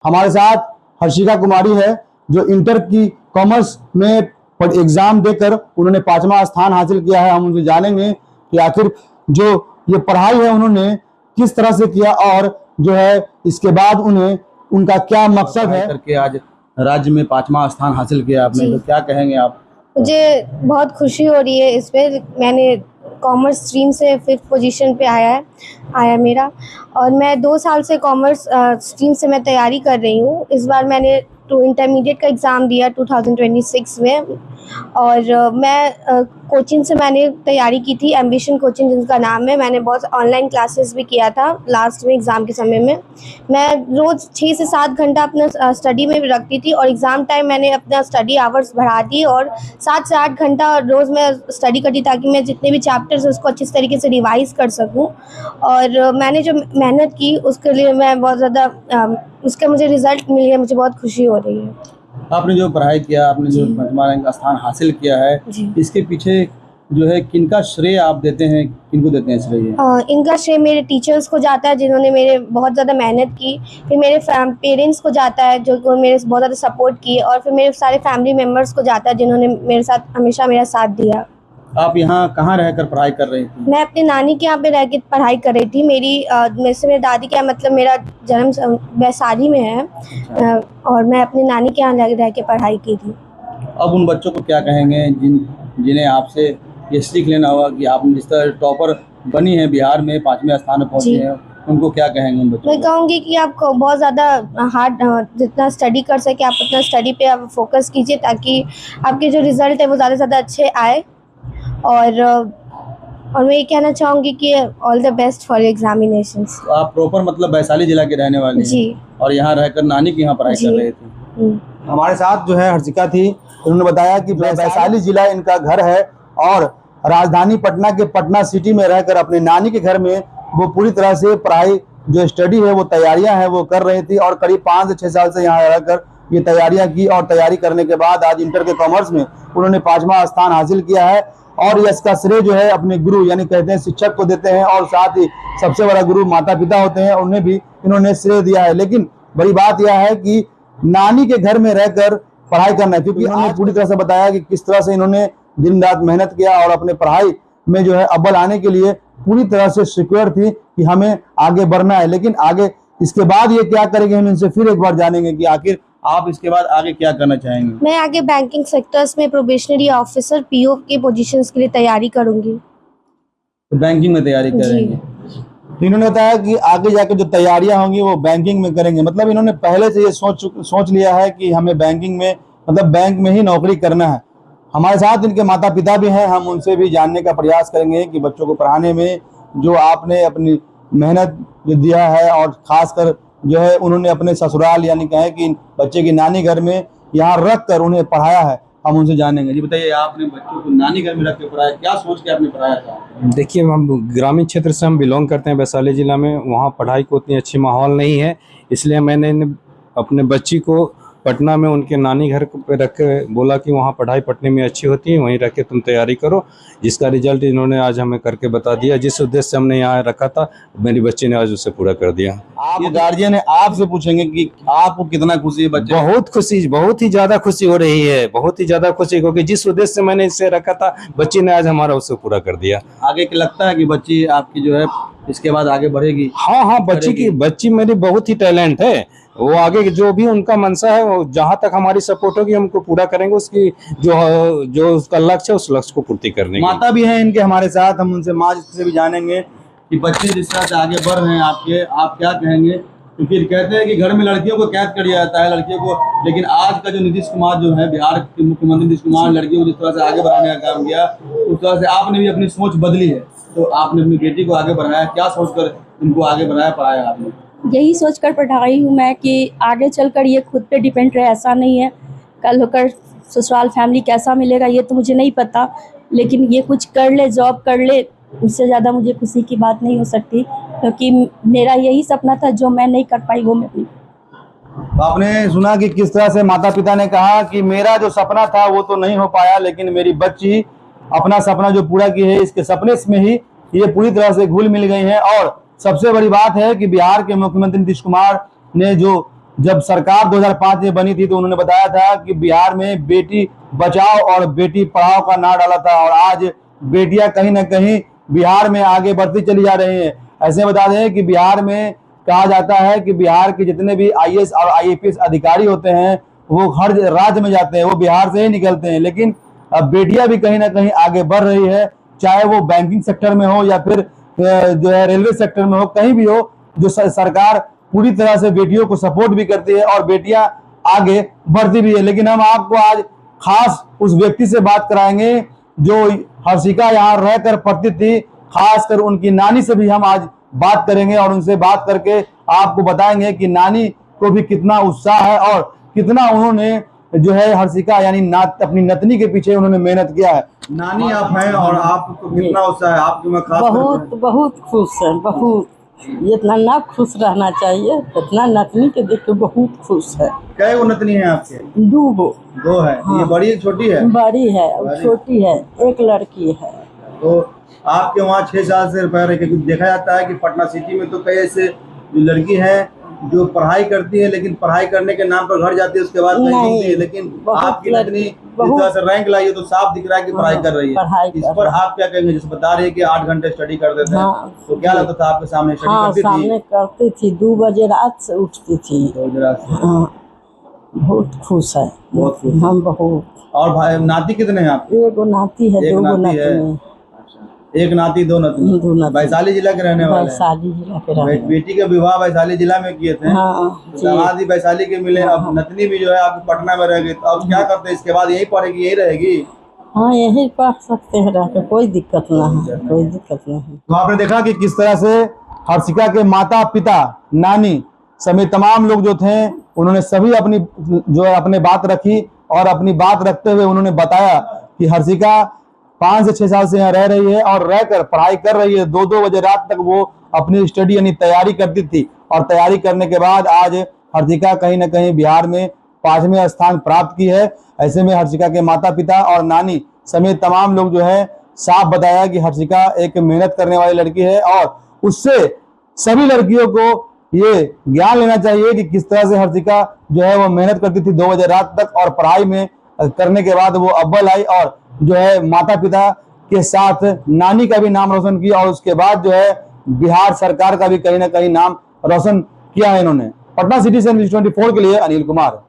हमारे साथ हर्षिका कुमारी है जो इंटर की कॉमर्स में एग्जाम देकर उन्होंने 5वां स्थान हासिल किया है। हम उनसे जानेंगे कि आखिर जो ये पढ़ाई है उन्होंने किस तरह से किया और जो है इसके बाद उन्हें उनका क्या मकसद है। करके आज राज्य में 5वां स्थान हासिल किया आपने, तो क्या कहेंगे आप? मुझे बहुत खुशी हो रही है इस पे। मैंने कॉमर्स स्ट्रीम से 5th पोजीशन पे आया मेरा, और मैं 2 साल से कॉमर्स स्ट्रीम से मैं तैयारी कर रही हूँ। इस बार मैंने इंटरमीडिएट का एग्ज़ाम दिया 2026 में, और मैं कोचिंग से मैंने तैयारी की थी, एम्बिशन कोचिंग जिनका नाम है। मैंने बहुत ऑनलाइन क्लासेस भी किया था लास्ट में एग्ज़ाम के समय में। मैं रोज़ 6 से 7 घंटा अपना स्टडी में भी रखती थी, और एग्ज़ाम टाइम मैंने अपना स्टडी आवर्स बढ़ा दिए और 7 से 8 घंटा रोज़ मैं स्टडी करती ताकि मैं जितने भी चैप्टर्स हैं उसको अच्छी तरीके से रिवाइज़ कर सकूं। और मैंने जो मेहनत की उसके लिए मैं बहुत ज़्यादा उसका मुझे रिज़ल्ट मिल गया, मुझे बहुत खुशी हो रही है। आपने जो पढ़ाई किया, आपने जो 5वां रैंक का स्थान हासिल किया है, इसके पीछे जो है किनका श्रेय आप देते हैं, किनको देते हैं श्रेय? इनका श्रेय मेरे टीचर्स को जाता है जिन्होंने मेरे बहुत ज़्यादा मेहनत की, फिर मेरे पेरेंट्स को जाता है जो मेरे बहुत ज़्यादा सपोर्ट किए, और फिर मेरे सारे फैमिली मेम्बर्स को जाता है जिन्होंने मेरे साथ हमेशा मेरा साथ दिया। आप यहाँ कहाँ रहकर पढ़ाई कर रही थी? मैं अपने नानी के यहाँ पे रह के पढ़ाई कर रही थी। मेरे दादी के यहाँ, मतलब मेरा जन्म वैशाली में है, और मैं अपने नानी के यहाँ रह के पढ़ाई की थी। अब उन बच्चों को क्या कहेंगे जिन्हें आपसे ये सीख लेना होगा कि आप जिस तरह टॉपर बनी है बिहार में, 5वें स्थान पर पहुँची हैं, उनको क्या कहेंगे उन बच्चों? मैं कहूँगी कि आप बहुत ज़्यादा जितना स्टडी कर सके आप उतना स्टडी पे आप फोकस कीजिए, ताकि आपके जो रिज़ल्ट है वो ज़्यादा से ज़्यादा अच्छे आए। और मैं ये कहना चाहूँगी कि all the best for examinations. आप प्रॉपर मतलब वैशाली जिला के रहने वाले हैं? जी। और यहाँ रहकर नानी के यहाँ पढ़ाई कर रहे थे? हमारे साथ जो है हर्षिका थी, उन्होंने बताया कि वैशाली जिला इनका घर है और राजधानी पटना के पटना सिटी में रहकर अपने नानी के घर में वो पूरी तरह से पढ़ाई जो स्टडी है वो तैयारियां हैं वो कर रही थी, और करीब 5 से 6 साल से यहाँ रहकर ये तैयारियां की, और तैयारी करने के बाद आज इंटर के कॉमर्स में उन्होंने 5वां स्थान हासिल किया है। और इसका श्रेय जो है अपने गुरु यानी कहते हैं शिक्षक को देते हैं, और साथ ही सबसे बड़ा गुरु माता पिता होते हैं, उन्हें भी इन्होंने श्रेय दिया है। लेकिन बड़ी बात यह है कि नानी के घर में रहकर पढ़ाई करना है, क्योंकि इन्होंने पूरी तरह से बताया कि किस तरह से इन्होंने दिन रात मेहनत किया और अपने पढ़ाई में जो है अव्वल आने के लिए पूरी तरह से सिक्योर थी कि हमें आगे बढ़ना है। लेकिन आगे इसके बाद ये क्या करेंगे, हम इनसे फिर एक बार जानेंगे कि आखिर आप इसके बाद आगे क्या करना चाहेंगे। मैं आगे बैंकिंग सेक्टर्स में प्रोबेशनरी ऑफिसर पीओ के पोजीशंस के लिए तैयारी करूंगी। तो बैंकिंग में तैयारी करेंगे? तो इन्होंने बताया कि आगे जाकर जो तैयारियां होंगी वो बैंकिंग में करेंगे। मतलब इन्होंने पहले से ये सोच लिया है कि हमें बैंकिंग में, मतलब बैंक में ही नौकरी करना है। हमारे साथ इनके माता पिता भी हैं, हम उनसे भी जानने का प्रयास करेंगे कि बच्चों को पढ़ाने में जो आपने अपनी मेहनत जो दिया है, और खासकर जो है उन्होंने अपने ससुराल यानी कहें कि बच्चे की नानी घर में यहाँ रख कर उन्हें पढ़ाया है, हम उनसे जानेंगे। जी बताइए, आपने बच्चों को नानी घर में रख के पढ़ाया, क्या सोच के आपने पढ़ाया था? देखिए, हम ग्रामीण क्षेत्र से हम बिलोंग करते हैं, वैशाली जिला में। वहाँ पढ़ाई को उतनी अच्छी माहौल नहीं है, इसलिए मैंने अपने बच्ची को पटना में उनके नानी घर पे रख के बोला कि वहाँ पढ़ाई पटने में अच्छी होती है, वहीं रख के तुम तैयारी करो, जिसका रिजल्ट इन्होंने आज हमें करके बता दिया। जिस उद्देश्य से हमने यहाँ रखा था, मेरी बच्ची ने आज उसे पूरा कर दिया। आप गार्जियन है, आपसे पूछेंगे कि आपको कितना खुशी है बच्चे? बहुत खुशी, बहुत ही ज्यादा खुशी हो रही है, बहुत ही ज्यादा खुशी, क्योंकि जिस उद्देश्य से मैंने इसे रखा था, बच्ची ने आज हमारा उसे पूरा कर दिया। आगे लगता है कि बच्ची आपकी जो है इसके बाद आगे बढ़ेगी? हाँ, बच्ची मेरी बहुत ही टैलेंट है। वो आगे जो भी उनका मनसा है, वो जहाँ तक हमारी सपोर्ट होगी हम उनको पूरा करेंगे, उसकी जो उसका लक्ष्य है उस लक्ष्य को पूर्ति करने। माता भी हैं इनके हमारे साथ, हम उनसे माँ से भी जानेंगे कि बच्चे जिस तरह से आगे बढ़ रहे हैं आपके, आप क्या कहेंगे? क्योंकि कहते हैं कि घर में लड़कियों को कैद कर दिया जाता है, लड़कियों को, लेकिन आज का जो नीतीश कुमार जो है, बिहार के मुख्यमंत्री नीतीश कुमार, लड़कियों को जिस तरह से आगे बढ़ाने का काम किया, उस तरह से आपने भी अपनी सोच बदली है। तो आपने अपनी बेटी को आगे बढ़ाया, क्या सोचकर उनको आगे बढ़ाया, पढ़ाया आपने? यही सोचकर पढ़ाई हूँ मैं कि आगे चलकर ये खुद पे डिपेंड रहे, ऐसा नहीं है कल होकर ससुराल फैमिली कैसा मिलेगा ये तो मुझे नहीं पता, लेकिन ये कुछ कर ले, जॉब कर ले, इससे ज़्यादा मुझे खुशी की बात नहीं हो सकती, क्योंकि मेरा यही सपना था जो मैं नहीं कर पाई वो मैं अपनी। आपने सुना कि किस तरह से माता पिता ने कहा कि मेरा जो सपना था वो तो नहीं हो पाया, लेकिन मेरी बच्ची अपना सपना जो पूरा की है, इसके सपने में ही ये पूरी तरह से घुल मिल गई है। और सबसे बड़ी बात है कि बिहार के मुख्यमंत्री नीतीश कुमार ने जो जब सरकार 2005 में बनी थी तो उन्होंने बताया था कि बिहार में बेटी बचाओ और बेटी पढ़ाओ का नारा डाला था, और आज बेटियां कहीं ना कहीं बिहार में आगे बढ़ती चली जा रही हैं। ऐसे बता दें कि बिहार में कहा जाता है कि बिहार के जितने भी आईएएस और आईएपीएस अधिकारी होते हैं वो हर राज्य में जाते हैं, वो बिहार से ही निकलते हैं। लेकिन अब बेटियां भी कहीं ना कहीं आगे बढ़ रही है, चाहे वो बैंकिंग सेक्टर में हो या फिर जो है रेलवे सेक्टर में हो, कहीं भी हो, जो सरकार पूरी तरह से बेटियों को सपोर्ट भी करती है और बेटियां आगे बढ़ती भी है। लेकिन हम आपको आज खास उस व्यक्ति से बात कराएंगे जो हर्षिका यहाँ रहकर पढ़ती थी, खासकर उनकी नानी से भी हम आज बात करेंगे और उनसे बात करके आपको बताएंगे कि नानी को भी कितना उत्साह है और कितना उन्होंने जो है हर्षिका यानी अपनी नतनी के पीछे उन्होंने मेहनत किया है। नानी आप हैं और आपको कितना उत्साह है? आपके में खास बहुत खुश है, बहुत, इतना ना खुश रहना चाहिए, इतना नतनी के देख के बहुत खुश है। कै गो नतनी है आपके? दो है। हाँ। ये बड़ी छोटी है? बड़ी है और छोटी है, एक लड़की है। तो आपके वहाँ 6 साल से रह रहे, क्योंकि देखा जाता है कि पटना सिटी में तो कई ऐसे जो लड़की है जो पढ़ाई करती है लेकिन पढ़ाई करने के नाम पर घर जाती है, उसके बाद नहीं घूमती है। लेकिन आपकी नतनी जिस तरह से रैंक लाई है तो साफ दिख रहा है कि पढ़ाई कर रही है। इस पर आप क्या कहेंगे? जैसे बता रही है कि 8 घंटे स्टडी कर देते हैं, तो क्या लगता था आपके सामने स्टडी करती थी? सामने करती थी, 2 बजे रात से उठती थी। 2 बजे रात से। बहुत खुश है, बहुत खुश। हम बहुत। और भाई नाती कितने हैं आपके? एगो नाती है, 2 नाती है। एक नाती 2 नतनी। वैशाली जिला के रहने वाले? वैशाली जिला के रहने। बेटी का विवाह वैशाली जिला में किए थे। दामाद वैशाली के मिले, अब नतनी भी जो है आपकी पटना में रहेगी, तो अब क्या करते हैं? इसके बाद यही पढ़ेगी, यही रहेगी? हाँ, यही पढ़ सकते हैं रह के, कोई दिक्कत ना है, कोई दिक्कत नहीं। तो आपने देखा कि किस तरह से हर्षिका के माता पिता, नानी समेत तमाम लोग जो थे उन्होंने सभी अपनी जो है अपने बात रखी और अपनी बात रखते हुए उन्होंने बताया कि हर्षिका 5 से 6 साल से यहाँ रह रही है और रहकर पढ़ाई कर रही है। 2-2 बजे रात तक वो अपनी स्टडी यानी तैयारी करती थी और तैयारी करने के बाद आज हर्षिका कहीं ना कहीं बिहार में 5वें स्थान प्राप्त की है। ऐसे में हर्षिका के माता पिता और नानी समेत तमाम लोग जो है साफ बताया कि हर्षिका एक मेहनत करने वाली लड़की है और उससे सभी लड़कियों को ये ज्ञान लेना चाहिए कि किस तरह से हर्षिका जो है वो मेहनत करती थी 2 बजे रात तक और पढ़ाई में करने के बाद वो अव्वल आई और जो है माता पिता के साथ नानी का भी नाम रोशन किया और उसके बाद जो है बिहार सरकार का भी कहीं ना कहीं नाम रोशन किया है इन्होंने। पटना सिटी से न्यूज़ 24 के लिए अनिल कुमार।